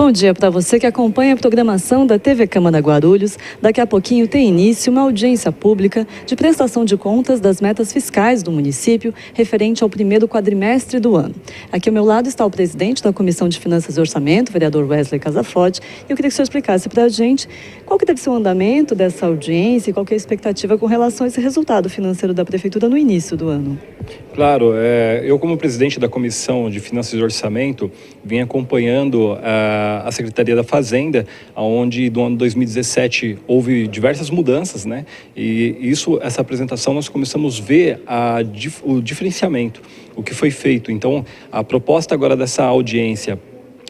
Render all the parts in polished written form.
Bom dia para você que acompanha a programação da TV Câmara Guarulhos. Daqui a pouquinho tem início uma audiência pública de prestação de contas das metas fiscais do município referente ao primeiro quadrimestre do ano. Aqui ao meu lado está o presidente da Comissão de Finanças e Orçamento, o vereador Wesley Casaforte. E eu queria que o senhor explicasse para a gente qual que deve ser o andamento dessa audiência e qual que é a expectativa com relação a esse resultado financeiro da Prefeitura no início do ano. Claro, eu como presidente da Comissão de Finanças e Orçamento, vim acompanhando a Secretaria da Fazenda, onde do ano 2017 houve diversas mudanças, né? E essa apresentação nós começamos a ver o diferenciamento, o que foi feito. Então, a proposta agora dessa audiência,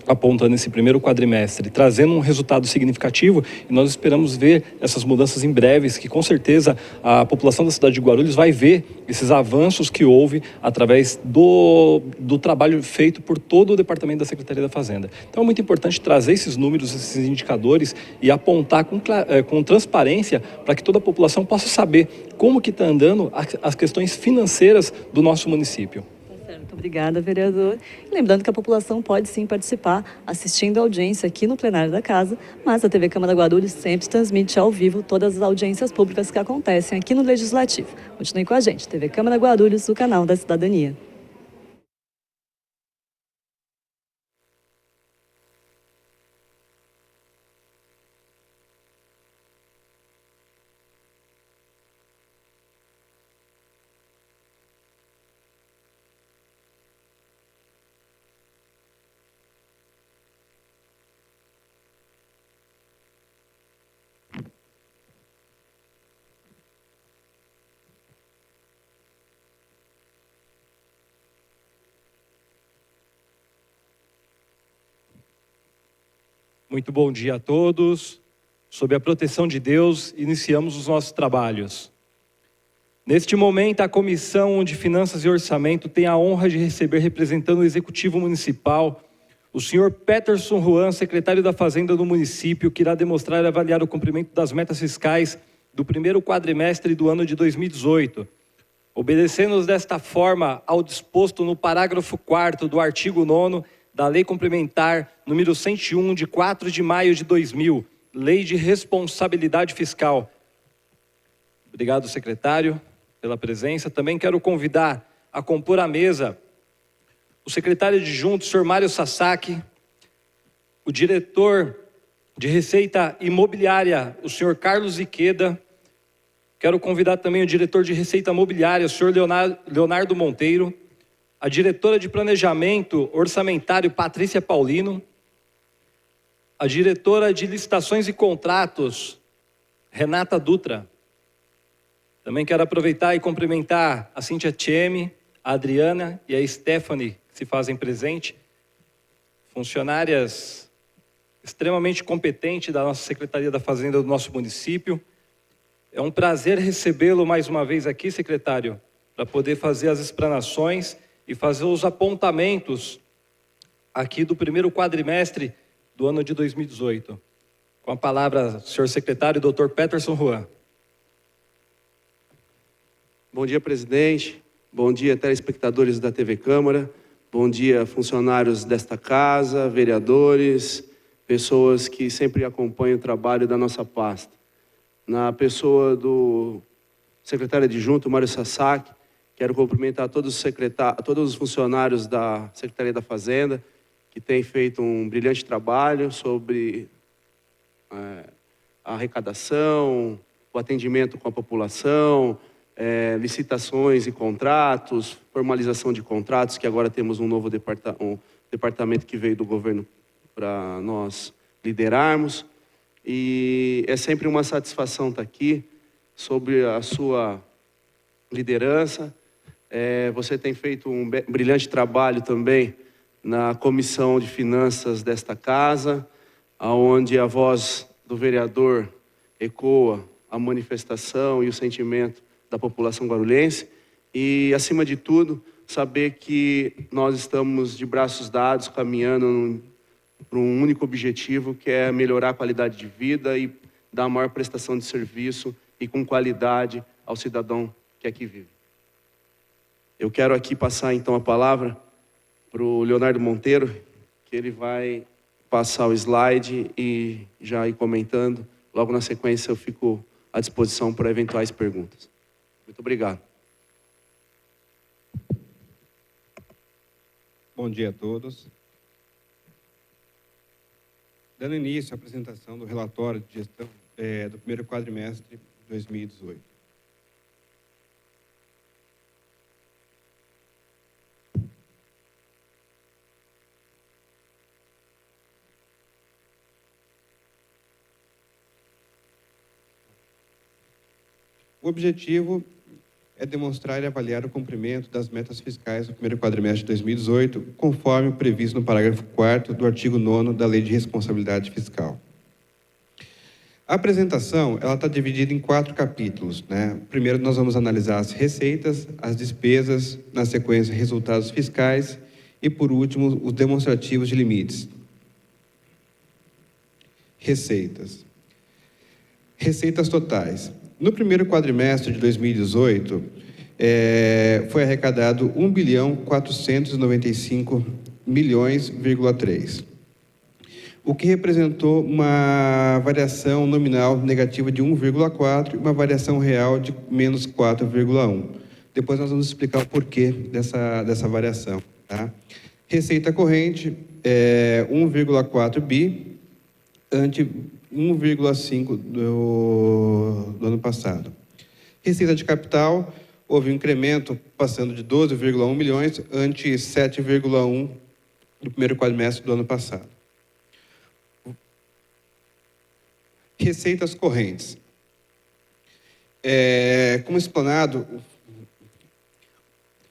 apontando esse primeiro quadrimestre, trazendo um resultado significativo, e nós esperamos ver essas mudanças em breves, que com certeza a população da cidade de Guarulhos vai ver esses avanços que houve através do trabalho feito por todo o departamento da Secretaria da Fazenda. Então é muito importante trazer esses números, esses indicadores e apontar com transparência para que toda a população possa saber como que está andando as questões financeiras do nosso município. Muito obrigada, vereador. Lembrando que a população pode sim participar assistindo a audiência aqui no plenário da casa, mas a TV Câmara Guarulhos sempre transmite ao vivo todas as audiências públicas que acontecem aqui no Legislativo. Continue com a gente, TV Câmara Guarulhos, o canal da cidadania. Muito bom dia a todos. Sob a proteção de Deus, iniciamos os nossos trabalhos. Neste momento, a Comissão de Finanças e Orçamento tem a honra de receber, representando o Executivo Municipal, o senhor Peterson Juan, secretário da Fazenda do município, que irá demonstrar e avaliar o cumprimento das metas fiscais do primeiro quadrimestre do ano de 2018. Obedecendo-nos desta forma ao disposto no parágrafo 4º do artigo 9º da Lei Complementar número 101, de 4 de maio de 2000, Lei de Responsabilidade Fiscal. Obrigado, secretário, pela presença. Também quero convidar a compor a mesa o secretário adjunto, o senhor Mário Sasaki, o diretor de Receita Imobiliária, o senhor Carlos Iqueda. Quero convidar também o diretor de Receita Imobiliária, o senhor Leonardo Monteiro, a diretora de Planejamento Orçamentário, Patrícia Paulino, a diretora de Licitações e Contratos, Renata Dutra. Também quero aproveitar e cumprimentar a Cíntia Tcheme, a Adriana e a Stephanie, que se fazem presente, funcionárias extremamente competentes da nossa Secretaria da Fazenda do nosso município. É um prazer recebê-lo mais uma vez aqui, secretário, para poder fazer as explanações e fazer os apontamentos aqui do primeiro quadrimestre do ano de 2018. Com a palavra, senhor secretário, doutor Peterson Juan. Bom dia, presidente. Bom dia, telespectadores da TV Câmara. Bom dia, funcionários desta casa, vereadores, pessoas que sempre acompanham o trabalho da nossa pasta. Na pessoa do secretário adjunto, Mário Sasaki, quero cumprimentar todos os funcionários da Secretaria da Fazenda, que têm feito um brilhante trabalho sobre a arrecadação, o atendimento com a população, licitações e contratos, formalização de contratos, que agora temos um novo departamento que veio do governo para nós liderarmos. E é sempre uma satisfação estar aqui, sobre a sua liderança. Você tem feito um brilhante trabalho também na Comissão de Finanças desta casa, onde a voz do vereador ecoa a manifestação e o sentimento da população guarulhense. E, acima de tudo, saber que nós estamos de braços dados, caminhando para um único objetivo, que é melhorar a qualidade de vida e dar a maior prestação de serviço e com qualidade ao cidadão que aqui vive. Eu quero aqui passar então a palavra para o Leonardo Monteiro, que ele vai passar o slide e já ir comentando. Logo na sequência eu fico à disposição para eventuais perguntas. Muito obrigado. Bom dia a todos. Dando início à apresentação do relatório de gestão do primeiro quadrimestre de 2018. O objetivo é demonstrar e avaliar o cumprimento das metas fiscais do primeiro quadrimestre de 2018, conforme previsto no parágrafo 4º do artigo 9º da Lei de Responsabilidade Fiscal. A apresentação está dividida em 4 capítulos, né? Primeiro nós vamos analisar as receitas, as despesas, na sequência resultados fiscais e, por último, os demonstrativos de limites. Receitas. Receitas totais. No primeiro quadrimestre de 2018, foi arrecadado 1.495.3 o que representou uma variação nominal negativa de 1,4 e uma variação real de menos 4,1. Depois nós vamos explicar o porquê dessa variação. Tá? Receita corrente, 1,4 bi, ante 1,5 do ano passado. Receita de capital, houve um incremento passando de 12,1 milhões ante 7,1 do primeiro quadrimestre do ano passado. Receitas correntes. Como explanado,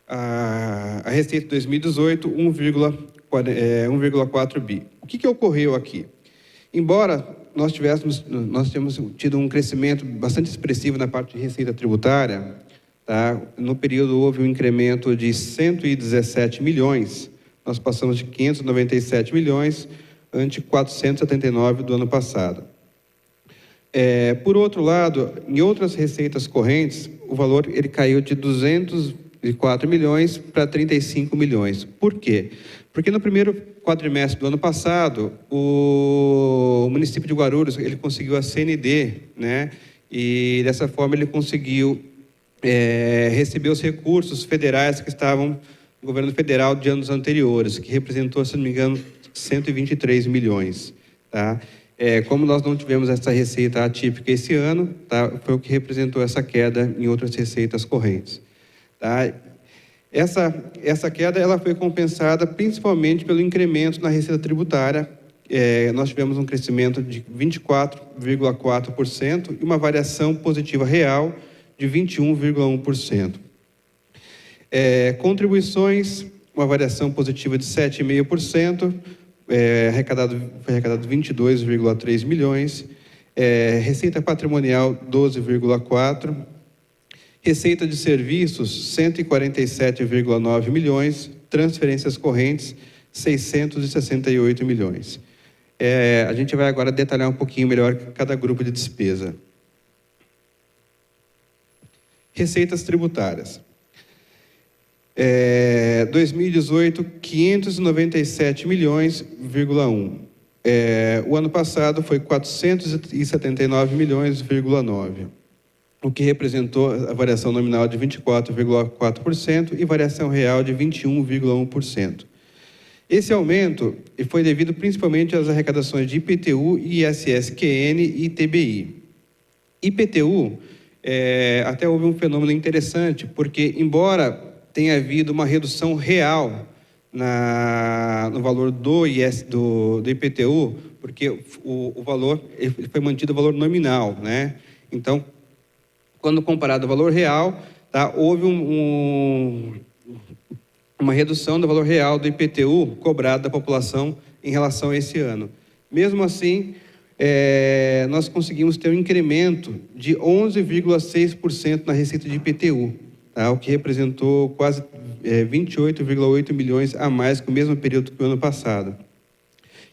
a receita de 2018, 1,4 bi. O que ocorreu aqui? Embora nós temos tido um crescimento bastante expressivo na parte de receita tributária, tá? No período houve um incremento de 117 milhões, nós passamos de 597 milhões ante 479 do ano passado. Por outro lado, em outras receitas correntes, o valor ele caiu de 204 milhões para 35 milhões. Por quê? Porque no primeiro quadrimestre do ano passado, o município de Guarulhos ele conseguiu a CND, né? E dessa forma ele conseguiu receber os recursos federais que estavam no governo federal de anos anteriores, que representou, se não me engano, 123 milhões. Tá? Como nós não tivemos essa receita atípica esse ano, tá? Foi o que representou essa queda em outras receitas correntes. Tá? Essa queda ela foi compensada principalmente pelo incremento na receita tributária. Nós tivemos um crescimento de 24,4% e uma variação positiva real de 21,1%. Contribuições, uma variação positiva de 7,5%, foi arrecadado 22,3 milhões, receita patrimonial 12,4%, receita de serviços 147,9 milhões, transferências correntes 668 milhões. A gente vai agora detalhar um pouquinho melhor cada grupo de despesa. Receitas tributárias. 2018, 597 milhões,1. O ano passado foi 479 milhões,9. O que representou a variação nominal de 24,4% e variação real de 21,1%. Esse aumento foi devido principalmente às arrecadações de IPTU, ISS-QN e ITBI. IPTU, até houve um fenômeno interessante, porque embora tenha havido uma redução real no valor do IPTU, porque o valor ele foi mantido o valor nominal, né? Então, quando comparado ao valor real, tá, houve uma redução do valor real do IPTU cobrado da população em relação a esse ano. Mesmo assim, nós conseguimos ter um incremento de 11,6% na receita de IPTU, tá, o que representou quase 28,8 milhões a mais que o mesmo período que o ano passado,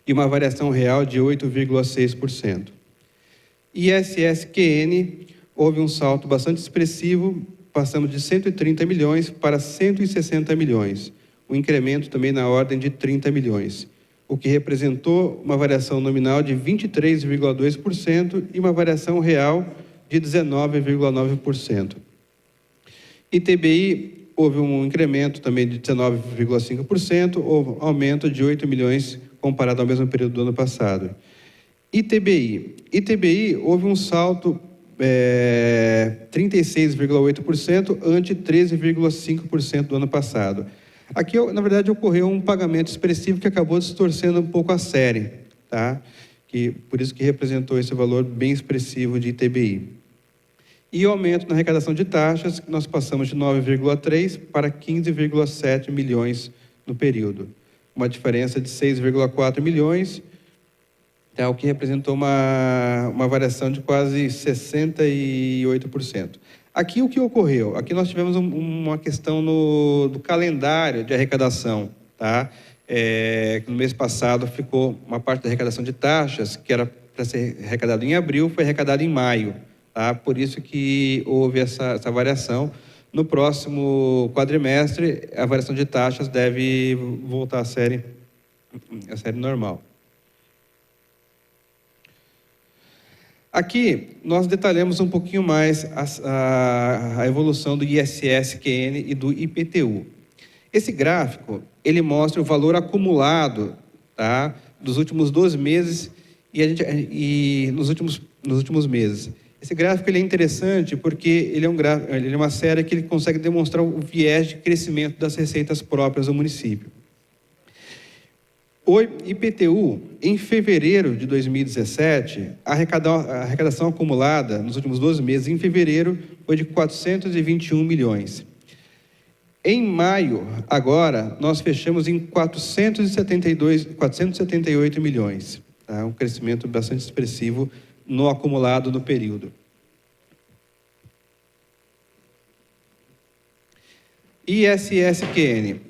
e uma variação real de 8,6%. ISS-QN, houve um salto bastante expressivo, passamos de 130 milhões para 160 milhões, um incremento também na ordem de 30 milhões, o que representou uma variação nominal de 23,2% e uma variação real de 19,9%. ITBI, houve um incremento também de 19,5%, houve um aumento de 8 milhões comparado ao mesmo período do ano passado. ITBI, houve um salto 36,8% ante 13,5% do ano passado. Aqui, na verdade, ocorreu um pagamento expressivo que acabou distorcendo um pouco a série, tá? Por isso que representou esse valor bem expressivo de ITBI. E o aumento na arrecadação de taxas, que nós passamos de 9,3 para 15,7 milhões no período. Uma diferença de 6,4 milhões, tá? O que representou uma variação de quase 68%. Aqui o que ocorreu? Aqui nós tivemos uma questão do calendário de arrecadação, tá? No mês passado ficou uma parte da arrecadação de taxas, que era para ser arrecadado em abril, foi arrecadado em maio, tá? Por isso que houve essa variação. No próximo quadrimestre, a variação de taxas deve voltar à série normal. Aqui, nós detalhamos um pouquinho mais a evolução do ISS-QN e do IPTU. Esse gráfico, ele mostra o valor acumulado, tá, dos últimos 12 meses e nos últimos meses. Esse gráfico ele é interessante porque ele é uma série que ele consegue demonstrar o viés de crescimento das receitas próprias do município. O IPTU, em fevereiro de 2017, a arrecadação acumulada nos últimos 12 meses, em fevereiro, foi de 421 milhões. Em maio, agora, nós fechamos em 478 milhões. Tá? Um crescimento bastante expressivo no acumulado no período. ISS-QN.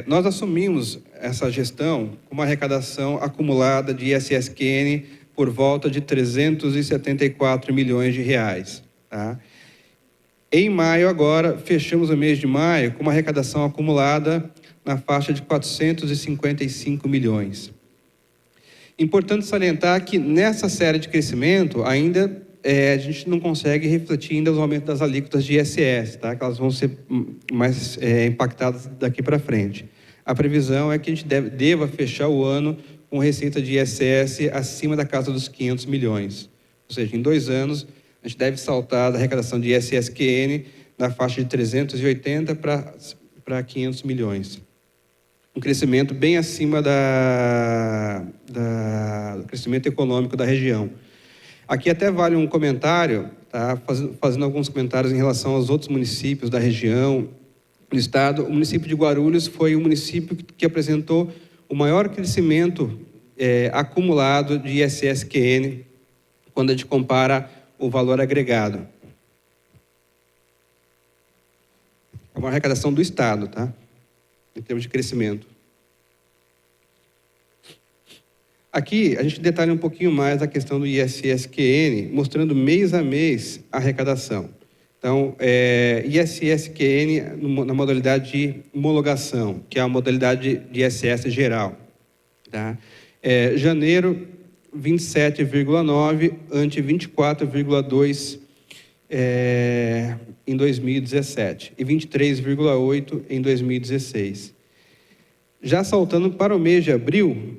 Nós assumimos essa gestão com uma arrecadação acumulada de ISS-QN por volta de 374 milhões de reais. Tá? Em maio, agora, fechamos o mês de maio com uma arrecadação acumulada na faixa de 455 milhões. Importante salientar que nessa série de crescimento ainda a gente não consegue refletir ainda os aumentos das alíquotas de ISS, tá? Que elas vão ser mais impactadas daqui para frente. A previsão é que a gente deva fechar o ano com receita de ISS acima da casa dos 500 milhões. Ou seja, em 2 anos, a gente deve saltar da arrecadação de ISS-QN na faixa de 380 para 500 milhões. Um crescimento bem acima do crescimento econômico da região. Aqui até vale um comentário, tá? Fazendo alguns comentários em relação aos outros municípios da região, do estado. O município de Guarulhos foi o município que apresentou o maior crescimento acumulado de ISS-QN quando a gente compara o valor agregado. É uma arrecadação do estado, tá? Em termos de crescimento. Aqui, a gente detalha um pouquinho mais a questão do ISS-QN, mostrando mês a mês a arrecadação. Então, ISS-QN na modalidade de homologação, que é a modalidade de ISS geral. Tá? Janeiro, 27,9 ante 24,2 em 2017 e 23,8 em 2016. Já saltando para o mês de abril,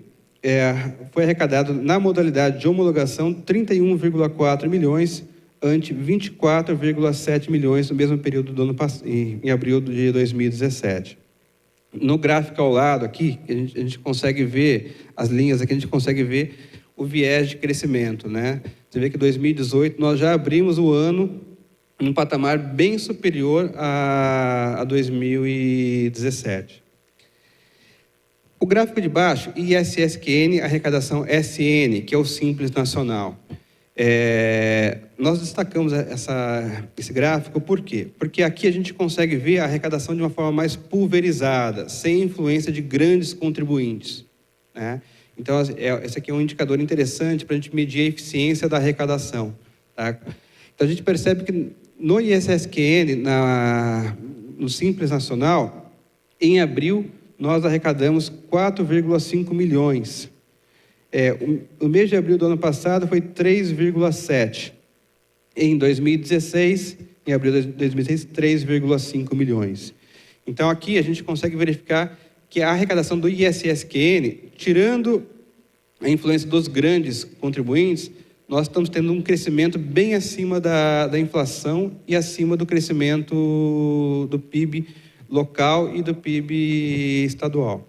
foi arrecadado na modalidade de homologação 31,4 milhões ante 24,7 milhões no mesmo período do ano passado, em abril de 2017. No gráfico ao lado aqui, a gente consegue ver as linhas aqui, a gente consegue ver o viés de crescimento, né? Você vê que em 2018 nós já abrimos o ano num patamar bem superior a 2017. O gráfico de baixo, ISS-QN, arrecadação SN, que é o Simples Nacional. Nós destacamos esse gráfico por quê? Porque aqui a gente consegue ver a arrecadação de uma forma mais pulverizada, sem influência de grandes contribuintes, né? Então, esse aqui é um indicador interessante para a gente medir a eficiência da arrecadação. Tá? Então, a gente percebe que no ISS-QN, no Simples Nacional, em abril, nós arrecadamos 4,5 milhões. O mês de abril do ano passado foi 3,7. Em 2016, em abril de 2016, 3,5 milhões. Então, aqui a gente consegue verificar que a arrecadação do ISSQN, tirando a influência dos grandes contribuintes, nós estamos tendo um crescimento bem acima da inflação e acima do crescimento do PIB local e do PIB estadual.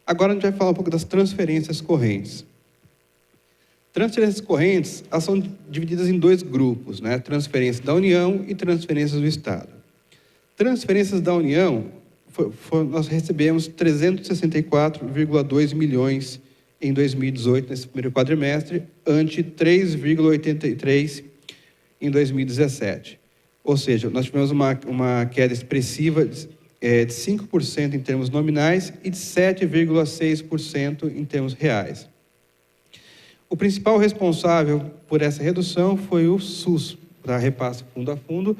Agora a gente vai falar um pouco das transferências correntes. Transferências correntes, elas são divididas em dois grupos, né? Transferências da União e transferências do Estado. Transferências da União, nós recebemos 364,2 milhões em 2018, nesse primeiro quadrimestre, ante 3,83 em 2017. Ou seja, nós tivemos uma queda expressiva de 5% em termos nominais e de 7,6% em termos reais. O principal responsável por essa redução foi o SUS, para repasse fundo a fundo,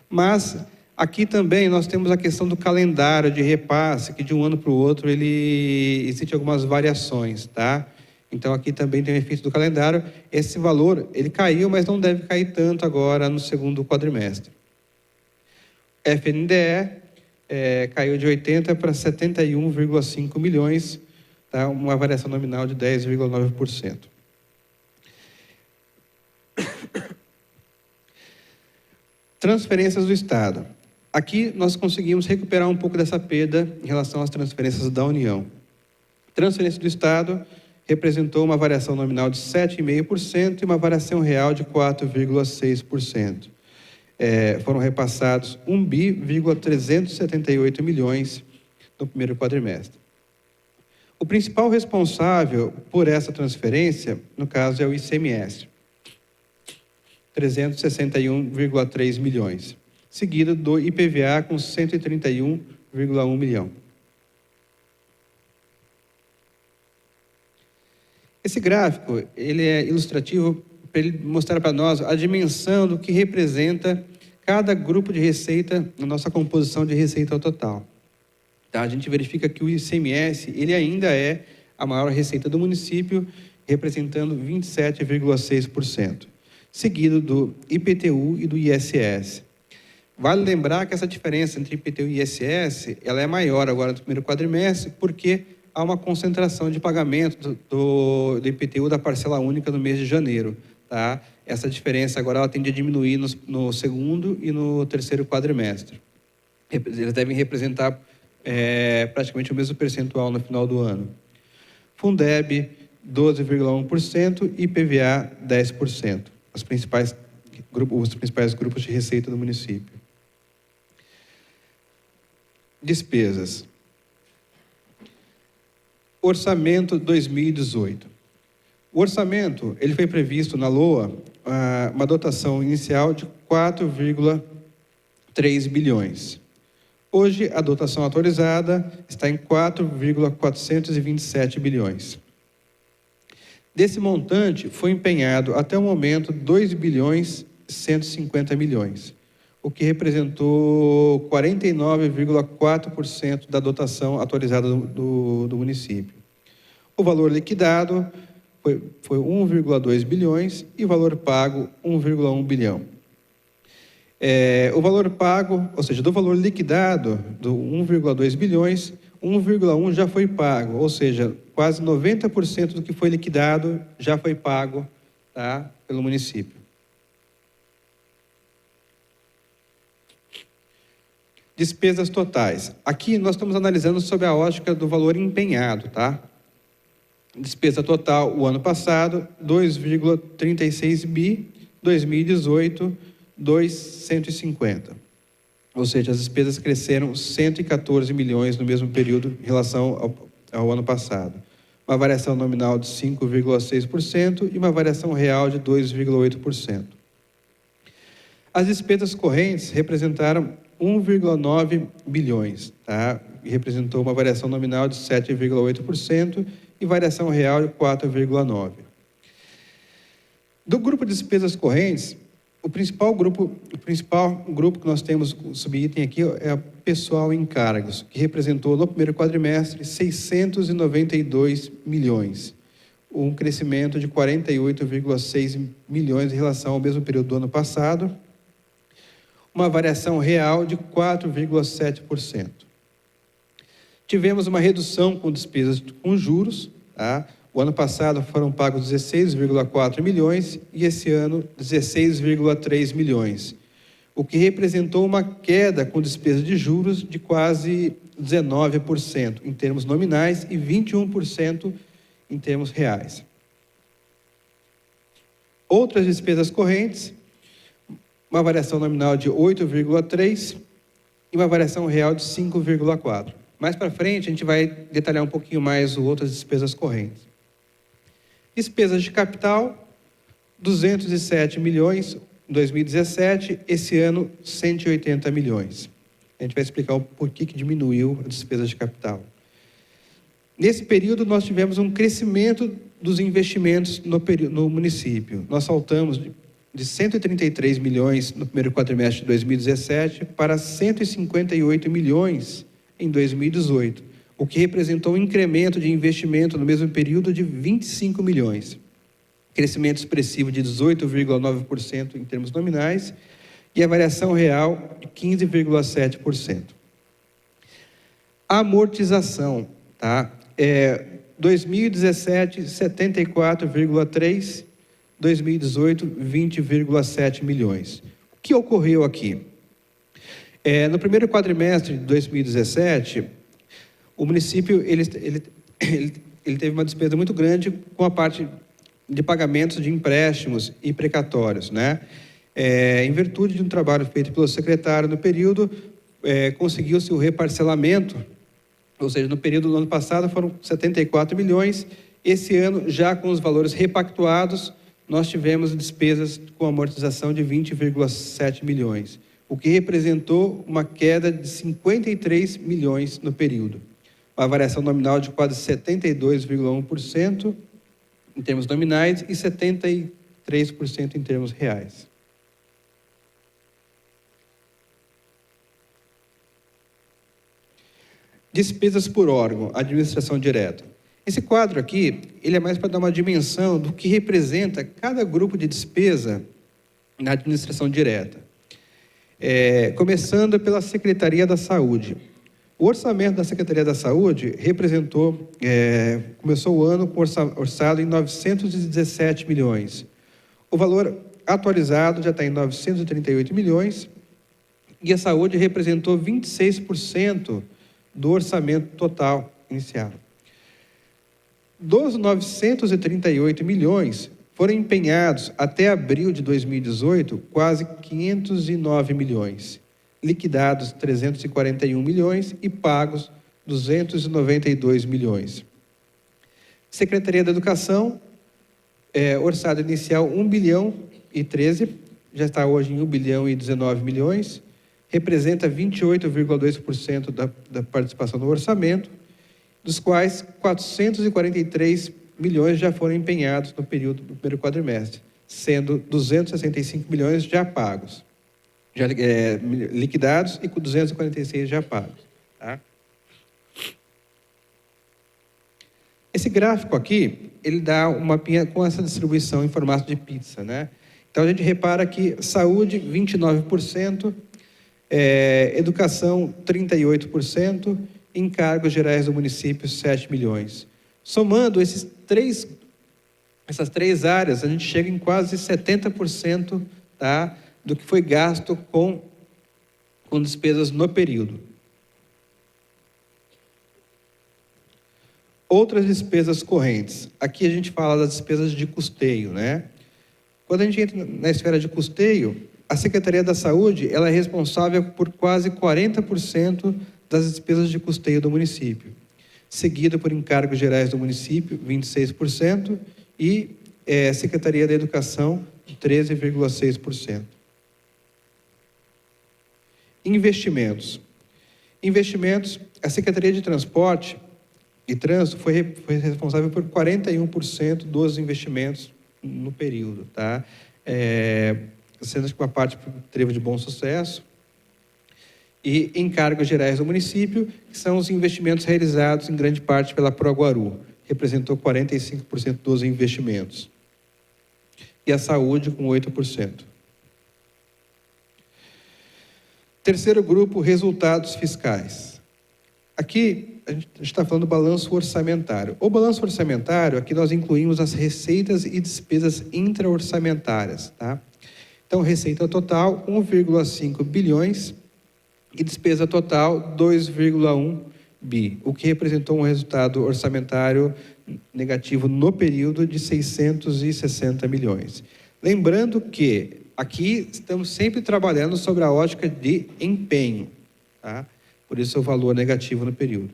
mas aqui também nós temos a questão do calendário de repasse, que de um ano para o outro existe algumas variações, tá? Então aqui também tem o efeito do calendário. Esse valor, ele caiu, mas não deve cair tanto agora no segundo quadrimestre. FNDE caiu de 80 para 71,5 milhões, tá? Uma variação nominal de 10,9%. Transferências do Estado. Aqui nós conseguimos recuperar um pouco dessa perda em relação às transferências da União. Transferência do Estado representou uma variação nominal de 7,5% e uma variação real de 4,6%. Foram repassados 1,378 milhões no primeiro quadrimestre. O principal responsável por essa transferência, no caso, é o ICMS, 361,3 milhões, seguido do IPVA com 131,1 milhão. Esse gráfico, ele é ilustrativo para ele mostrar para nós a dimensão do que representa cada grupo de receita na nossa composição de receita total. Tá? A gente verifica que o ICMS, ele ainda é a maior receita do município, representando 27,6%. Seguido do IPTU e do ISS. Vale lembrar que essa diferença entre IPTU e ISS, ela é maior agora no primeiro quadrimestre, porque há uma concentração de pagamento do IPTU da parcela única no mês de janeiro. Tá? Essa diferença agora ela tende a diminuir no segundo e no terceiro quadrimestre. Eles devem representar praticamente o mesmo percentual no final do ano. Fundeb, 12,1% e IPVA, 10%. Os principais grupos de receita do município. Despesas. Orçamento 2018. O orçamento, ele foi previsto na LOA uma dotação inicial de 4,3 bilhões. Hoje, a dotação autorizada está em 4,427 bilhões. Desse montante, foi empenhado até o momento 2 bilhões 150 milhões, o que representou 49,4% da dotação autorizada do município. O valor liquidado foi 1,2 bilhões e o valor pago 1,1 bilhão. O valor pago, ou seja, do valor liquidado do 1,2 bilhões, 1,1 já foi pago, ou seja, quase 90% do que foi liquidado já foi pago, tá, pelo município. Despesas totais. Aqui nós estamos analisando sob a ótica do valor empenhado, tá? Despesa total, o ano passado, 2,36 bi, 2018, 2,150. Ou seja, as despesas cresceram 114 milhões no mesmo período em relação ao ano passado. Uma variação nominal de 5,6% e uma variação real de 2,8%. As despesas correntes representaram 1,9 bilhões, tá? E representou uma variação nominal de 7,8% e variação real de 4,9%. Do grupo de despesas correntes, o principal principal grupo que nós temos, o subitem aqui, é o pessoal em cargos, que representou no primeiro quadrimestre 692 milhões, um crescimento de 48,6 milhões em relação ao mesmo período do ano passado, uma variação real de 4,7%. Tivemos uma redução com despesas com juros, tá? O ano passado foram pagos 16,4 milhões e esse ano 16,3 milhões, o que representou uma queda com despesas de juros de quase 19% em termos nominais e 21% em termos reais. Outras despesas correntes, uma variação nominal de 8,3% e uma variação real de 5,4%. Mais para frente, a gente vai detalhar um pouquinho mais outras despesas correntes. Despesas de capital, 207 milhões em 2017, esse ano 180 milhões. A gente vai explicar o porquê que diminuiu a despesa de capital. Nesse período, nós tivemos um crescimento dos investimentos no município. Nós saltamos de 133 milhões no primeiro quadrimestre de 2017 para 158 milhões em 2018, o que representou um incremento de investimento no mesmo período de 25 milhões. Crescimento expressivo de 18,9% em termos nominais e a variação real de 15,7%. Amortização, tá? 2017, 74,3, 2018, 20,7 milhões. O que ocorreu aqui? No primeiro quadrimestre de 2017, o município ele teve uma despesa muito grande com a parte de pagamentos de empréstimos e precatórios, né? Em virtude de um trabalho feito pelo secretário no período, conseguiu-se o reparcelamento, ou seja, no período do ano passado foram 74 milhões, esse ano, já com os valores repactuados, nós tivemos despesas com amortização de 20,7 milhões, o que representou uma queda de 53 milhões no período. Uma variação nominal de quase 72,1% em termos nominais e 73% em termos reais. Despesas por órgão, administração direta. Esse quadro aqui, ele é mais para dar uma dimensão do que representa cada grupo de despesa na administração direta. Começando pela Secretaria da Saúde. O orçamento da Secretaria da Saúde começou o ano com orçado em 917 milhões. O valor atualizado já está em 938 milhões e a saúde representou 26% do orçamento total inicial. Dos 938 milhões, foram empenhados até abril de 2018 quase 509 milhões, liquidados 341 milhões e pagos 292 milhões. Secretaria da Educação, orçado inicial 1 bilhão e 13, já está hoje em 1 bilhão e 19 milhões, representa 28,2% da participação no orçamento, dos quais 443 milhões já foram empenhados no período do primeiro quadrimestre, sendo 265 milhões já pagos, já liquidados e com 246 já pagos. Tá? Esse gráfico aqui, ele dá uma mapinha com essa distribuição em formato de pizza, né? Então, a gente repara que saúde, 29%, educação, 38%, encargos gerais do município, 7 milhões. Somando essas três áreas, a gente chega em quase 70%, tá, do que foi gasto com despesas no período. Outras despesas correntes. Aqui a gente fala das despesas de custeio, né? Quando a gente entra na esfera de custeio, a Secretaria da Saúde, ela é responsável por quase 40% das despesas de custeio do município, seguida por encargos gerais do município, 26%, e Secretaria da Educação, 13,6%. Investimentos. Investimentos, a Secretaria de Transporte e Trânsito foi responsável por 41% dos investimentos no período, tá? sendo que uma parte teve de bom sucesso, e encargos gerais do município, que são os investimentos realizados em grande parte pela Proguaru, representou 45% dos investimentos. E a saúde com 8%. Terceiro grupo, resultados fiscais. Aqui a gente está falando do balanço orçamentário. O balanço orçamentário, aqui nós incluímos as receitas e despesas intra-orçamentárias, tá? Então, receita total, 1,5 bilhões e despesa total, 2,1 bi, o que representou um resultado orçamentário negativo no período de 660 milhões. Lembrando que aqui estamos sempre trabalhando sobre a ótica de empenho, tá? Por isso o valor negativo no período.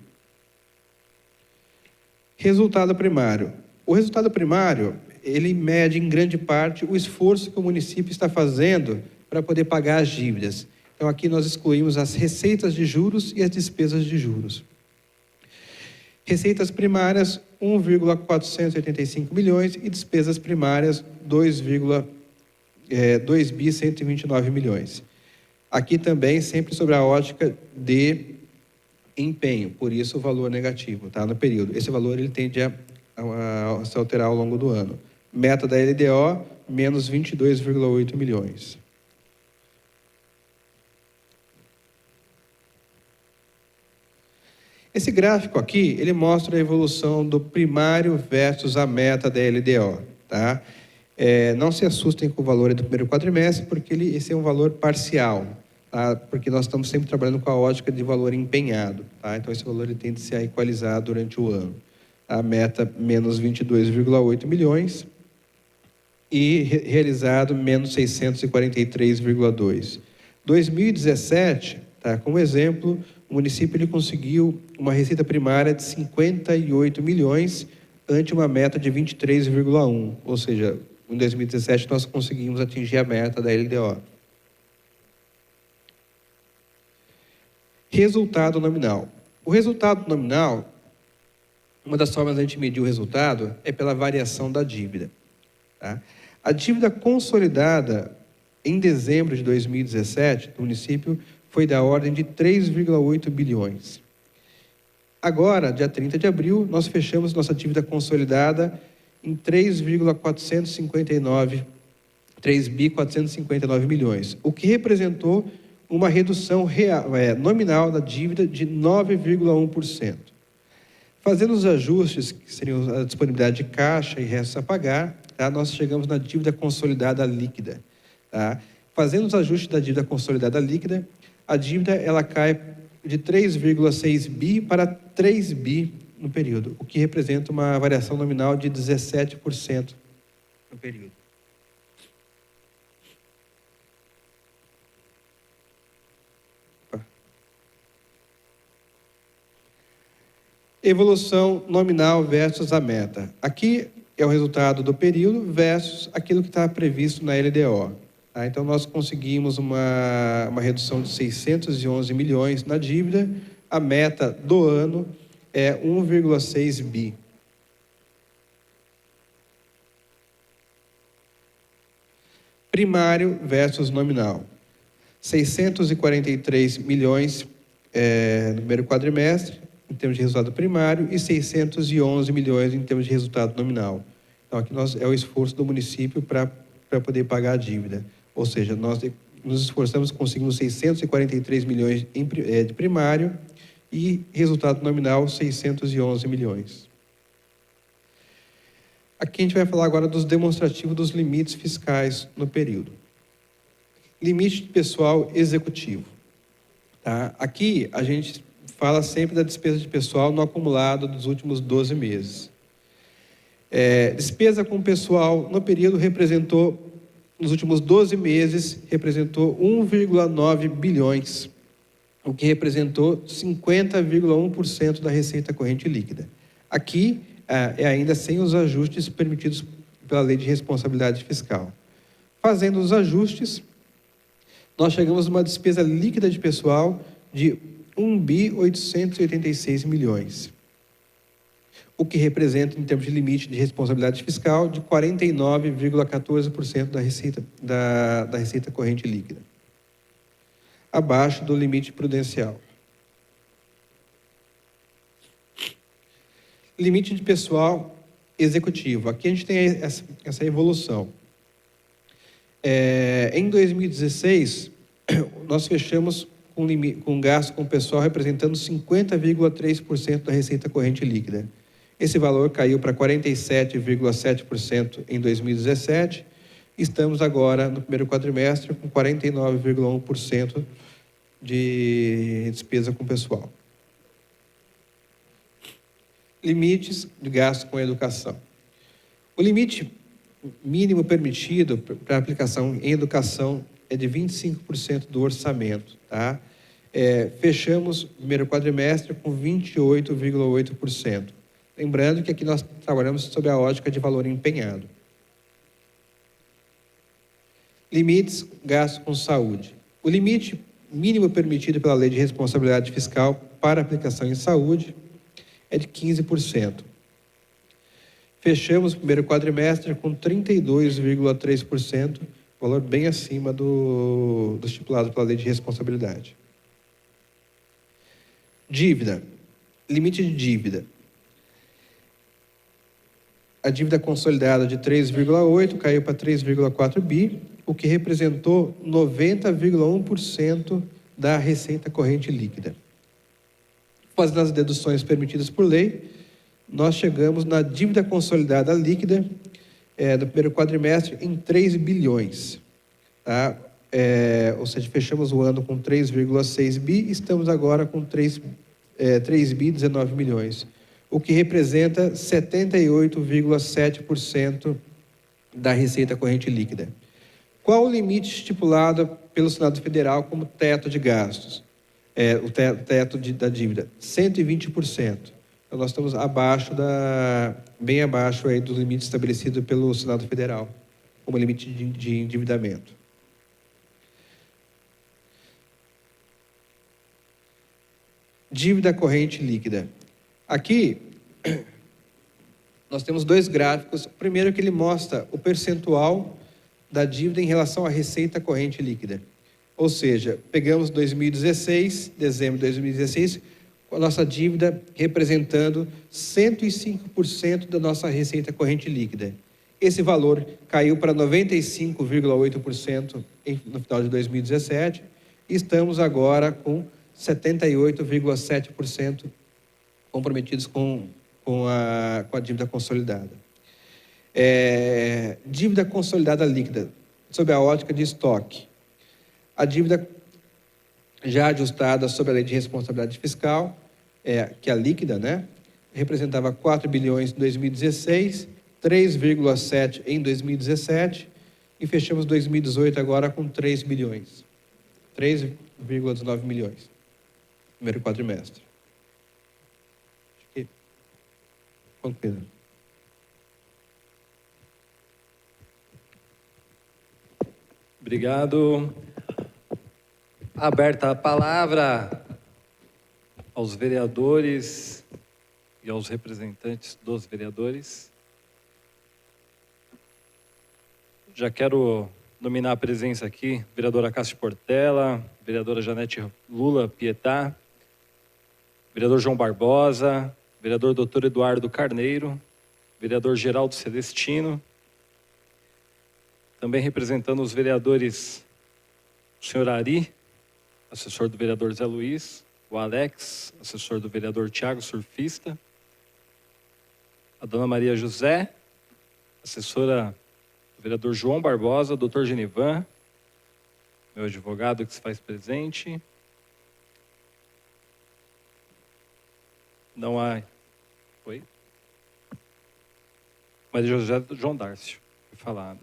Resultado primário. O resultado primário, ele mede em grande parte o esforço que o município está fazendo para poder pagar as dívidas. Então aqui nós excluímos as receitas de juros e as despesas de juros. Receitas primárias, 1,485 milhões e despesas primárias, 2.129 milhões. Aqui também sempre sobre a ótica de empenho, por isso o valor negativo, tá? No período. Esse valor ele tende a se alterar ao longo do ano. Meta da LDO, menos 22,8 milhões. Esse gráfico aqui, ele mostra a evolução do primário versus a meta da LDO, tá? Não se assustem com o valor do primeiro quadrimestre, porque esse é um valor parcial, tá? Porque nós estamos sempre trabalhando com a ótica de valor empenhado, tá? Então esse valor ele tende a se equalizar durante o ano. A meta, menos 22,8 milhões e realizado, menos 643,2. 2017, tá? Como exemplo, o município ele conseguiu uma receita primária de 58 milhões ante uma meta de 23,1, ou seja, em 2017 nós conseguimos atingir a meta da LDO. Resultado nominal. O resultado nominal, uma das formas da gente medir o resultado é pela variação da dívida, tá? A dívida consolidada em dezembro de 2017 do município foi da ordem de 3,8 bilhões. Agora, dia 30 de abril, nós fechamos nossa dívida consolidada em 3.459 milhões, o que representou uma redução nominal da dívida de 9,1%. Fazendo os ajustes, que seriam a disponibilidade de caixa e restos a pagar, tá? Nós chegamos na dívida consolidada líquida, tá? Fazendo os ajustes da dívida consolidada líquida, a dívida ela cai de 3,6 bi para 3 bi no período, o que representa uma variação nominal de 17% no período. Evolução nominal versus a meta. Aqui é o resultado do período versus aquilo que está previsto na LDO. Tá? Então, nós conseguimos uma redução de 611 milhões na dívida. A meta do ano é 1,6 bi. Primário versus nominal. 643 milhões no primeiro quadrimestre, em termos de resultado primário, e 611 milhões em termos de resultado nominal. Então, aqui é o esforço do município para poder pagar a dívida. Ou seja, nós nos esforçamos, conseguimos 643 milhões de primário e resultado nominal 611 milhões. Aqui a gente vai falar agora dos demonstrativos dos limites fiscais no período. Limite de pessoal executivo. Tá? Aqui a gente fala sempre da despesa de pessoal no acumulado dos últimos 12 meses. Despesa com pessoal no período representou, nos últimos 12 meses, representou 1,9 bilhões, o que representou 50,1% da receita corrente líquida. Aqui é ainda sem os ajustes permitidos pela Lei de Responsabilidade Fiscal. Fazendo os ajustes, nós chegamos a uma despesa líquida de pessoal de 1.886 milhões. o que representa, em termos de limite de responsabilidade fiscal, de 49,14% da receita corrente líquida, abaixo do limite prudencial. Limite de pessoal executivo. Aqui a gente tem essa evolução. Em 2016, nós fechamos com um gasto com o pessoal representando 50,3% da receita corrente líquida. Esse valor caiu para 47,7% em 2017. Estamos agora, no primeiro quadrimestre, com 49,1% de despesa com pessoal. Limites de gasto com educação. O limite mínimo permitido para aplicação em educação é de 25% do orçamento, tá? Fechamos o primeiro quadrimestre com 28,8%. Lembrando que aqui nós trabalhamos sob a ótica de valor empenhado. Limites, gasto com saúde. O limite mínimo permitido pela Lei de Responsabilidade Fiscal para aplicação em saúde é de 15%. Fechamos o primeiro quadrimestre com 32,3%, valor bem acima do estipulado pela Lei de Responsabilidade. Dívida. Limite de dívida. A dívida consolidada de 3,8 caiu para 3,4 bi, o que representou 90,1% da receita corrente líquida. Fazendo as deduções permitidas por lei, nós chegamos na dívida consolidada líquida do primeiro quadrimestre em 3 bilhões. Tá? Ou seja, fechamos o ano com 3,6 bi, estamos agora com 3 bi 19 milhões, o que representa 78,7% da receita corrente líquida. Qual o limite estipulado pelo Senado Federal como teto de gastos? O teto da dívida, 120%. Então, nós estamos bem abaixo aí do limite estabelecido pelo Senado Federal, como limite de endividamento. Dívida corrente líquida. Aqui, nós temos dois gráficos. O primeiro que ele mostra o percentual da dívida em relação à receita corrente líquida. Ou seja, pegamos 2016, dezembro de 2016, com a nossa dívida representando 105% da nossa receita corrente líquida. Esse valor caiu para 95,8% no final de 2017 e estamos agora com 78,7% comprometidos com a dívida consolidada. Dívida consolidada líquida, sob a ótica de estoque. A dívida já ajustada sob a Lei de Responsabilidade Fiscal, que é a líquida, né? Representava 4 bilhões em 2016, 3,7 em 2017 e fechamos 2018 agora com 3 bilhões. 3,19 milhões. Primeiro quadrimestre. Quanto, Pedro? Obrigado. Aberta a palavra aos vereadores e aos representantes dos vereadores. Já quero nominar a presença aqui, vereadora Cássia Portela, vereadora Janete Lula Pietá, vereador João Barbosa, vereador Dr. Eduardo Carneiro, vereador Geraldo Celestino, também representando os vereadores, o senhor Ari, assessor do vereador Zé Luiz, o Alex, assessor do vereador Tiago Surfista, a dona Maria José, assessora do vereador João Barbosa, o doutor Genivan, meu advogado que se faz presente. Não há... Oi? Maria José João Dárcio, foi falado.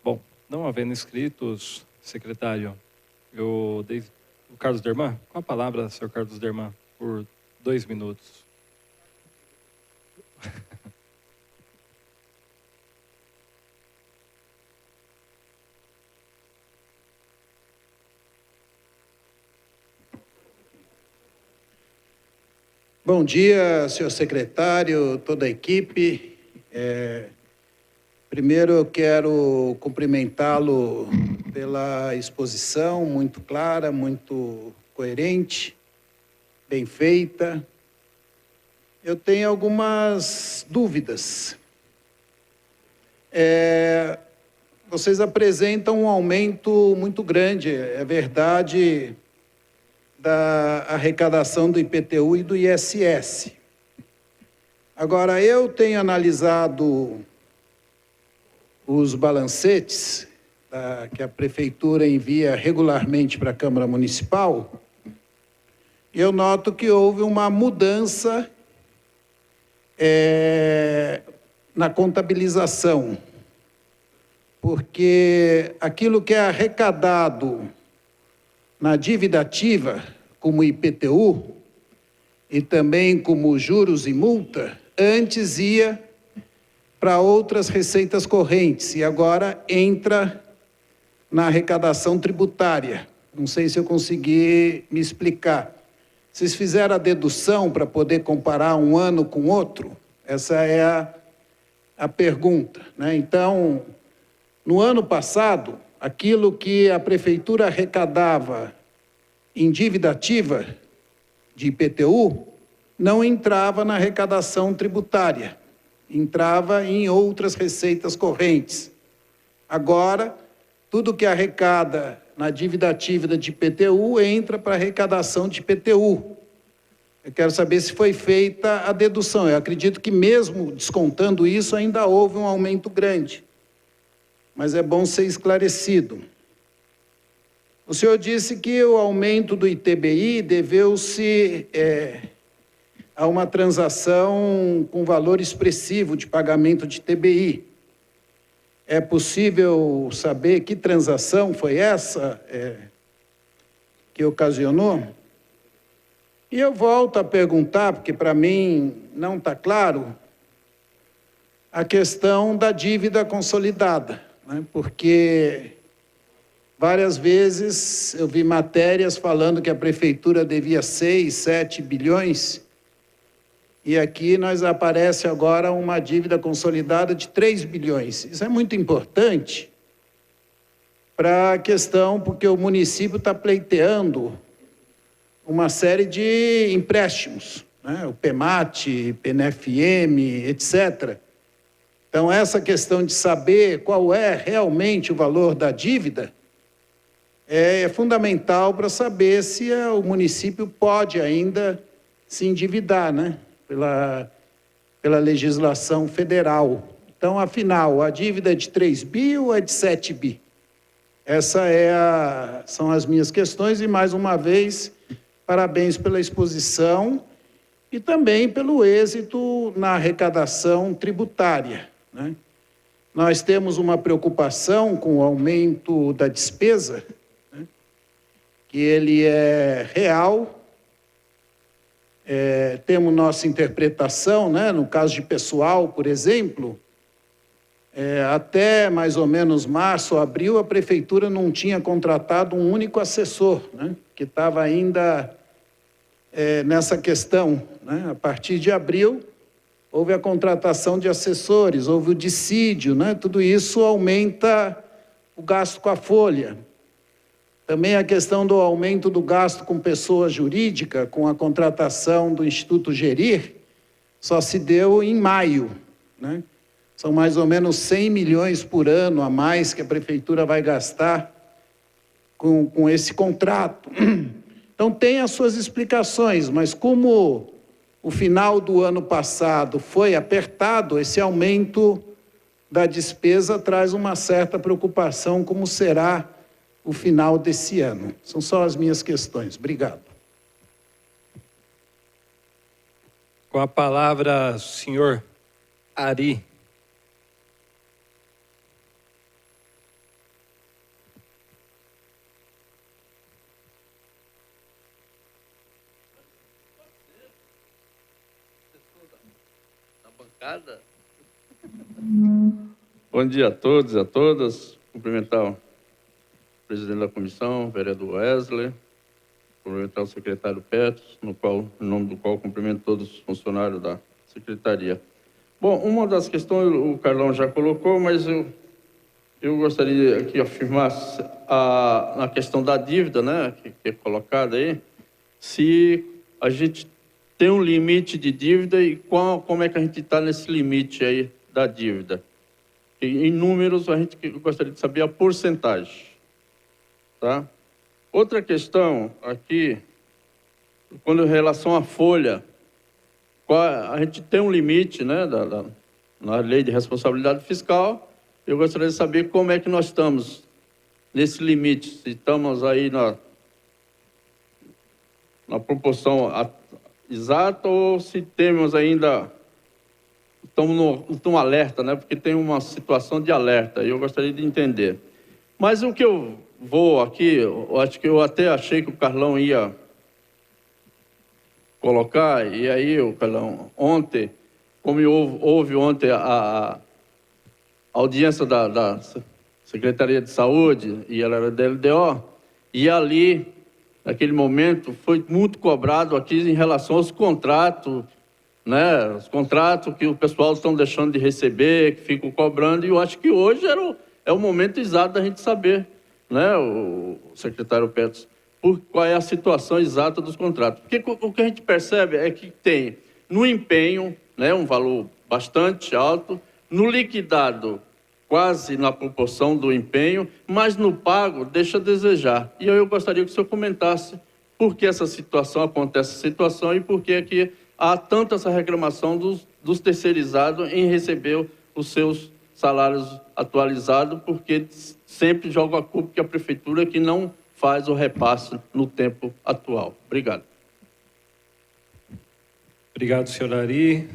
Bom, não havendo inscritos, secretário, eu dei o Carlos Derman. Com a palavra, senhor Carlos Derman, por 2 minutos. Bom dia, senhor secretário, toda a equipe. Primeiro, eu quero cumprimentá-lo pela exposição muito clara, muito coerente, bem feita. Eu tenho algumas dúvidas. Vocês apresentam um aumento muito grande, é verdade, da arrecadação do IPTU e do ISS. Agora, eu tenho analisado os balancetes que a Prefeitura envia regularmente para a Câmara Municipal, e eu noto que houve uma mudança na contabilização, porque aquilo que é arrecadado na dívida ativa, como IPTU, e também como juros e multa, antes ia para outras receitas correntes, e agora entra na arrecadação tributária. Não sei se eu consegui me explicar. Vocês fizeram a dedução para poder comparar um ano com outro? Essa é a pergunta, né? Então, no ano passado, aquilo que a Prefeitura arrecadava em dívida ativa de IPTU não entrava na arrecadação tributária, entrava em outras receitas correntes. Agora, tudo que arrecada na dívida ativa de IPTU entra para a arrecadação de IPTU. Eu quero saber se foi feita a dedução. Eu acredito que mesmo descontando isso, ainda houve um aumento grande. Mas é bom ser esclarecido. O senhor disse que o aumento do ITBI deveu-se a uma transação com valor expressivo de pagamento de ITBI. É possível saber que transação foi essa que ocasionou? E eu volto a perguntar, porque para mim não está claro, a questão da dívida consolidada, né? Porque várias vezes eu vi matérias falando que a Prefeitura devia 6, 7 bilhões, e aqui nós aparece agora uma dívida consolidada de 3 bilhões. Isso é muito importante para a questão, porque o município está pleiteando uma série de empréstimos, né? O PEMAT, PNFM, etc. Então, essa questão de saber qual é realmente o valor da dívida é fundamental para saber se o município pode ainda se endividar, né? Pela legislação federal. Então, afinal, a dívida é de 3 bi ou é de 7 bi? São as minhas questões e, mais uma vez, parabéns pela exposição e também pelo êxito na arrecadação tributária, né? Nós temos uma preocupação com o aumento da despesa, né? Que ele é real. Temos nossa interpretação, né? No caso de pessoal, por exemplo, até mais ou menos março ou abril, a Prefeitura não tinha contratado um único assessor, né? Que estava ainda nessa questão, né? A partir de abril, houve a contratação de assessores, houve o dissídio, né? Tudo isso aumenta o gasto com a folha. Também a questão do aumento do gasto com pessoa jurídica, com a contratação do Instituto Gerir, só se deu em maio, né? São mais ou menos 100 milhões por ano a mais que a Prefeitura vai gastar com esse contrato. Então, tem as suas explicações, mas como o final do ano passado foi apertado, esse aumento da despesa traz uma certa preocupação, como será o final desse ano. São só as minhas questões. Obrigado. Com a palavra, senhor Ari. Bom dia a todos e a todas. Cumprimentar o presidente da comissão, o vereador Wesley, cumprimentar o secretário Petros, em nome do qual cumprimento todos os funcionários da secretaria. Bom, uma das questões o Carlão já colocou, mas eu gostaria aqui de afirmar na questão da dívida, né, que é colocada aí, se a gente tem um limite de dívida e como é que a gente está nesse limite aí da dívida. Em números, eu gostaria de saber a porcentagem. Tá? Outra questão aqui, quando em relação à folha, a gente tem um limite, né, na lei de responsabilidade fiscal. Eu gostaria de saber como é que nós estamos nesse limite, se estamos aí na proporção exata ou se temos ainda, estamos num alerta, né, porque tem uma situação de alerta, e eu gostaria de entender. Mas o que eu vou aqui, eu acho que eu até achei que o Carlão ia colocar, e aí o Carlão, ontem, como houve ontem a audiência da Secretaria de Saúde, e ela era da LDO, e ali, naquele momento, foi muito cobrado aqui em relação aos contratos, né, os contratos que o pessoal estão deixando de receber, que ficam cobrando, e eu acho que hoje é o momento exato da gente saber, né, o secretário Petros, qual é a situação exata dos contratos. Porque o que a gente percebe é que tem, no empenho, né, um valor bastante alto, no liquidado, quase na proporção do empenho, mas no pago deixa a desejar. E eu gostaria que o senhor comentasse por que essa situação acontece, essa situação, e por que é que há tanta essa reclamação dos terceirizados em receber os seus salários atualizados, porque sempre joga a culpa que a prefeitura que não faz o repasse no tempo atual. Obrigado. Obrigado, senhor Ari.